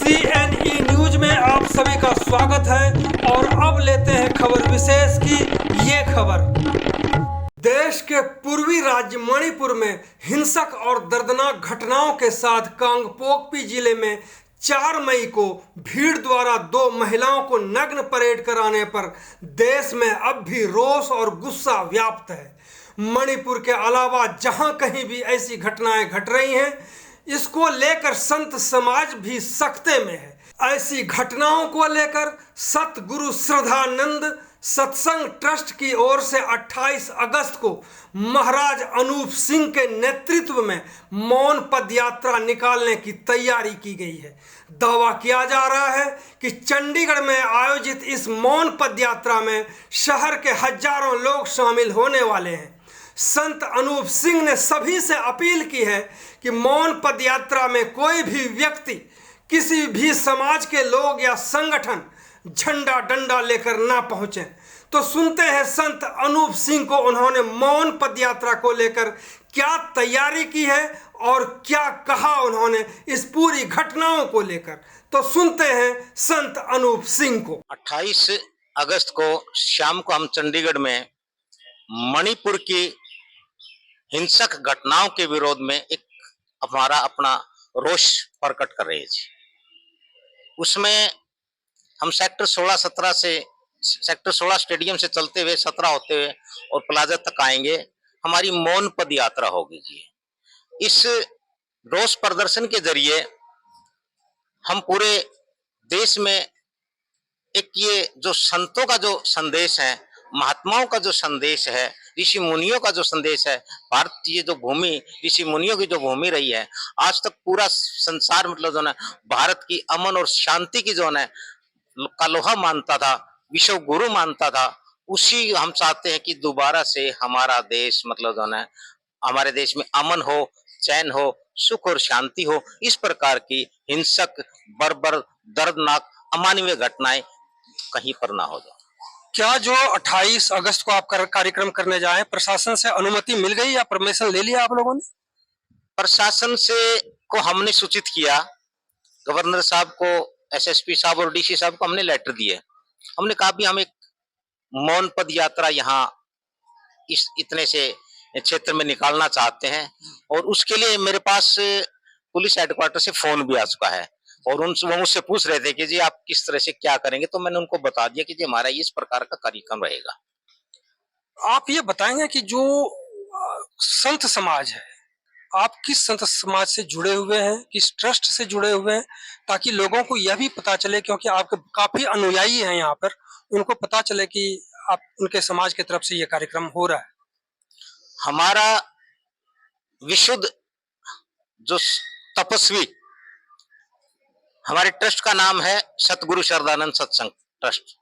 CNE news में आप सभी का स्वागत है और अब लेते हैं खबर विशेष की ये खबर। देश के पूर्वी राज्य मणिपुर में हिंसक और दर्दनाक घटनाओं के साथ कांगपोकपी जिले में 4 मई को भीड़ द्वारा 2 महिलाओं को नग्न परेड कराने पर देश में अब भी रोष और गुस्सा व्याप्त है। मणिपुर के अलावा जहां कहीं भी ऐसी घटनाएं घट रही हैं, इसको लेकर संत समाज भी सख्ते में है। ऐसी घटनाओं को लेकर सतगुरु श्रद्धानंद सत्संग ट्रस्ट की ओर से 28 अगस्त को महाराज अनूप सिंह के नेतृत्व में मौन पदयात्रा निकालने की तैयारी की गई है। दावा किया जा रहा है कि चंडीगढ़ में आयोजित इस मौन पदयात्रा में शहर के हजारों लोग शामिल होने वाले हैं। संत अनूप सिंह ने सभी से अपील की है कि मौन पदयात्रा में कोई भी व्यक्ति, किसी भी समाज के लोग या संगठन झंडा डंडा लेकर ना पहुंचे। तो सुनते हैं संत अनूप सिंह को, उन्होंने मौन पदयात्रा को लेकर क्या तैयारी की है और क्या कहा उन्होंने इस पूरी घटनाओं को लेकर। तो सुनते हैं संत अनूप सिंह को। 28 अगस्त को शाम को हम चंडीगढ़ में मणिपुर की हिंसक घटनाओं के विरोध में एक हमारा अपना रोष प्रकट कर रहे थे। उसमें हम सेक्टर 16 स्टेडियम से चलते हुए 17 होते हुए और प्लाजा तक आएंगे। हमारी मौन पद यात्रा होगी जी। इस रोष प्रदर्शन के जरिए हम पूरे देश में एक ये जो संतों का जो संदेश है, महात्माओं का जो संदेश है, ऋषि मुनियों का जो संदेश है, भारत की जो भूमि ऋषि मुनियों की जो भूमि रही है, आज तक पूरा संसार मतलब जो है भारत की अमन और शांति की जो है का लोहा मानता था, विश्व गुरु मानता था। उसी हम चाहते हैं कि दोबारा से हमारा देश मतलब जो है हमारे देश में अमन हो, चैन हो, सुख और शांति हो। इस प्रकार की हिंसक, बर्बर, दर्दनाक, अमानवीय घटनाएं कहीं पर ना हो जाए। क्या जो 28 अगस्त को आप कार्यक्रम करने जाए, प्रशासन से अनुमति मिल गई या परमिशन ले लिया आप लोगों ने? प्रशासन से को हमने सूचित किया, गवर्नर साहब को, एसएसपी साहब और डीसी साहब को हमने लेटर दिए। हमने कहा भी हम एक मौन पद यात्रा यहाँ इस इतने से क्षेत्र में निकालना चाहते हैं और उसके लिए मेरे पास पुलिस हेडक्वार्टर से फोन भी आ चुका है और वो मुझसे पूछ रहे थे कि जी आप किस तरह से क्या करेंगे। तो मैंने उनको बता दिया कि जी हमारा इस प्रकार का कार्यक्रम रहेगा। आप ये बताएंगे कि जो संत समाज है, आप किस संत समाज से जुड़े हुए हैं, किस ट्रस्ट से जुड़े हुए हैं, ताकि लोगों को यह भी पता चले, क्योंकि आपके काफी अनुयायी हैं यहाँ पर, उनको पता चले कि आप उनके समाज की तरफ से ये कार्यक्रम हो रहा है। हमारा विशुद्ध जो तपस्वी, हमारे ट्रस्ट का नाम है सतगुरु श्रद्धानंद सत्संग ट्रस्ट।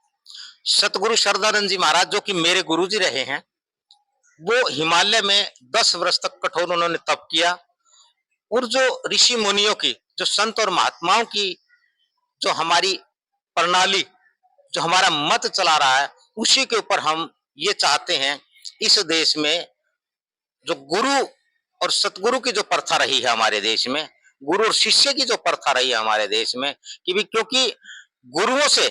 सतगुरु श्रद्धानंद जी महाराज जो कि मेरे गुरुजी रहे हैं, वो हिमालय में 10 वर्ष तक कठोर उन्होंने तप किया और जो ऋषि मुनियों की, जो संत और महात्माओं की जो हमारी प्रणाली, जो हमारा मत चला रहा है, उसी के ऊपर हम ये चाहते हैं इस देश में जो गुरु और सतगुरु की जो प्रथा रही है हमारे देश में, गुरु और शिष्य की जो प्रथा रही है हमारे देश में, कि भी क्योंकि गुरुओं से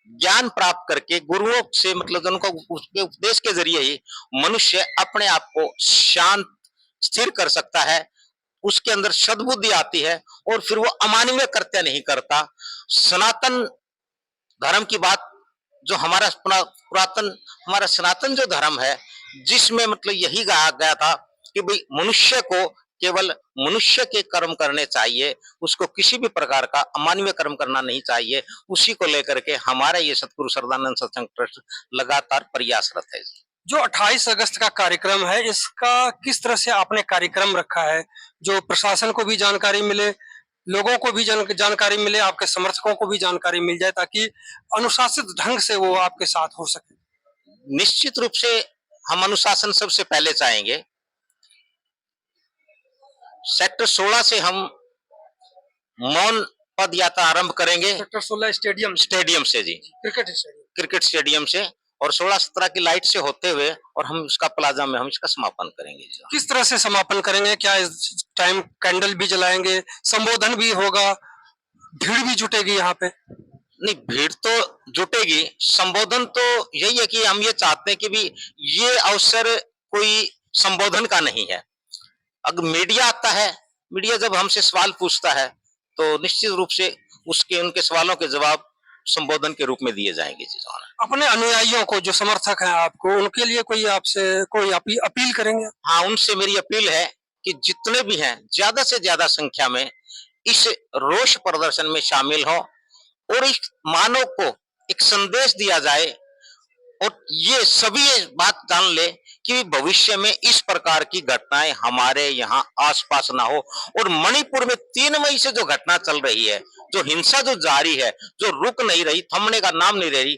ज्ञान प्राप्त करके, गुरुओं से मतलब उनको उसके उपदेश के जरिए ही मनुष्य अपने आप को शांत स्थिर कर सकता है, उसके अंदर सद्बुद्धि आती है और फिर वो अमानवीय कृत्य नहीं करता। सनातन धर्म की बात जो हमारा पुरातन हमारा सनातन जो धर्म है, जिसमें मतलब यही कहा गया था कि भाई मनुष्य को केवल मनुष्य के कर्म करने चाहिए, उसको किसी भी प्रकार का अमानवीय कर्म करना नहीं चाहिए। उसी को लेकर के हमारा ये सतगुरु श्रद्धानंद सत्संग ट्रस्ट लगातार प्रयासरत है। जो 28 अगस्त का कार्यक्रम है, इसका किस तरह से आपने कार्यक्रम रखा है, जो प्रशासन को भी जानकारी मिले, लोगों को भी जानकारी मिले, आपके समर्थकों को भी जानकारी मिल जाए, ताकि अनुशासित ढंग से वो आपके साथ हो सके? निश्चित रूप से हम अनुशासन सबसे पहले चाहेंगे। सेक्टर 16 से हम मौन पद यात्रा आरंभ करेंगे। सेक्टर 16 स्टेडियम से जी, क्रिकेट स्टेडियम से, और 16-17 की लाइट से होते हुए और हम इसका प्लाजा में हम इसका समापन करेंगे। किस तरह से समापन करेंगे? क्या इस टाइम कैंडल भी जलाएंगे, संबोधन भी होगा, भीड़ भी जुटेगी यहाँ पे? नहीं, भीड़ तो जुटेगी। संबोधन तो यही है कि हम ये चाहते हैं कि भी ये अवसर कोई संबोधन का नहीं है। अगर मीडिया आता है, मीडिया जब हमसे सवाल पूछता है तो निश्चित रूप से उसके उनके सवालों के जवाब संबोधन के रूप में दिए जाएंगे जी। अपने अनुयायियों को, जो समर्थक हैं आपको, उनके लिए कोई आपसे कोई अपील करेंगे? हाँ, उनसे मेरी अपील है कि जितने भी हैं ज्यादा से ज्यादा संख्या में इस रोष प्रदर्शन में शामिल हो और इस मानव को एक संदेश दिया जाए और ये सभी ये बात जान ले कि भविष्य में इस प्रकार की घटनाएं हमारे यहाँ आसपास ना हो। और मणिपुर में 3 मई से जो घटना चल रही है, जो हिंसा जो जारी है, जो रुक नहीं रही, थमने का नाम नहीं ले रही,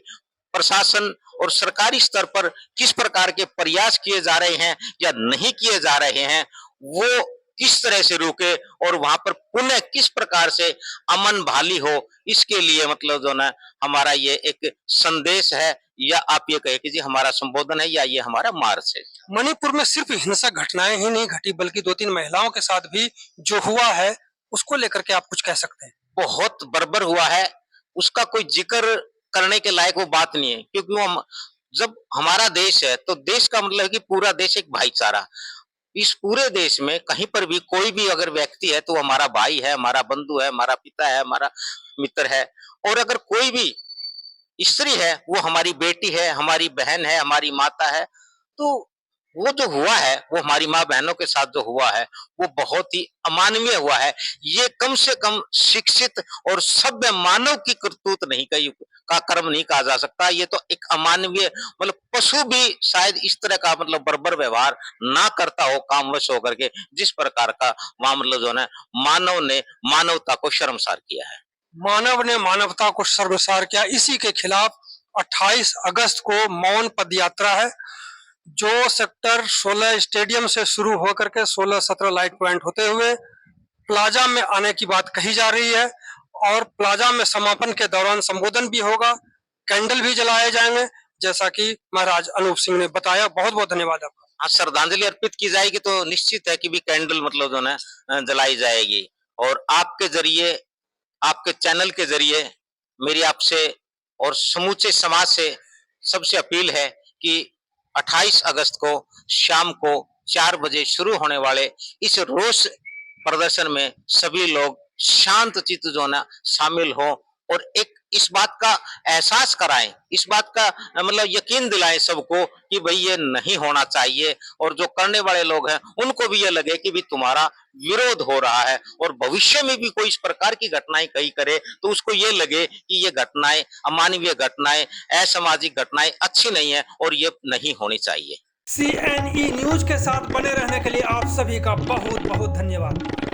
प्रशासन और सरकारी स्तर पर किस प्रकार के प्रयास किए जा रहे हैं या नहीं किए जा रहे हैं, वो किस तरह से रुके और वहां पर पुनः किस प्रकार से अमन बहाली हो, इसके लिए मतलब जो ना हमारा ये एक संदेश है, या आप ये कहे कि जी हमारा संबोधन है या ये हमारा मार्च है। मणिपुर में सिर्फ हिंसक घटनाएं ही नहीं घटी, बल्कि 2-3 महिलाओं के साथ भी जो हुआ है उसको लेकर के आप कुछ कह सकते हैं? बहुत बर्बर हुआ है, उसका कोई जिक्र करने के लायक वो बात नहीं है, क्योंकि वो जब हमारा देश है तो देश का मतलब है कि पूरा देश एक भाईचारा। इस पूरे देश में कहीं पर भी कोई भी अगर व्यक्ति है तो वो हमारा भाई है, हमारा बंधु है, हमारा पिता है, हमारा मित्र है। और अगर कोई भी स्त्री है वो हमारी बेटी है, हमारी बहन है, हमारी माता है। तो वो जो हुआ है, वो हमारी माँ बहनों के साथ जो हुआ है वो बहुत ही अमानवीय हुआ है। ये कम से कम शिक्षित और सभ्य मानव की करतूत नहीं कही का कर्म नहीं कहा जा सकता। ये तो एक अमानवीय, मतलब पशु भी शायद इस तरह का मतलब बर्बर व्यवहार ना करता हो कामवश होकर के, जिस प्रकार का वहां मतलब जो है मानव ने मानवता को शर्मसार किया है। मानव ने मानवता को शर्मसार किया। इसी के खिलाफ 28 अगस्त को मौन पदयात्रा है, जो सेक्टर 16 स्टेडियम से शुरू होकर के 16-17 लाइट पॉइंट होते हुए प्लाजा में आने की बात कही जा रही है। और प्लाजा में समापन के दौरान संबोधन भी होगा, कैंडल भी जलाए जाएंगे, जैसा कि महाराज अनूप सिंह ने बताया। बहुत बहुत धन्यवाद आपका। हाँ, श्रद्धांजलि अर्पित की जाएगी तो निश्चित है कि भी कैंडल मतलब जो है जलाई जाएगी। और आपके जरिए, आपके चैनल के जरिए मेरी आपसे और समूचे समाज से सबसे अपील है कि 28 अगस्त को शाम को 4 बजे शुरू होने वाले इस रोष प्रदर्शन में सभी लोग शांत चित्त जो ना शामिल हो और एक इस बात का एहसास कराएं, इस बात का मतलब यकीन दिलाएं सबको कि भाई ये नहीं होना चाहिए। और जो करने वाले लोग हैं उनको भी ये लगे कि भी तुम्हारा विरोध हो रहा है और भविष्य में भी कोई इस प्रकार की घटनाएं कहीं करे तो उसको ये लगे कि ये घटनाएं अमानवीय घटनाएं, असामाजिक घटनाएं अच्छी नहीं है और ये नहीं होनी चाहिए। CNE न्यूज के साथ बने रहने के लिए आप सभी का बहुत बहुत धन्यवाद।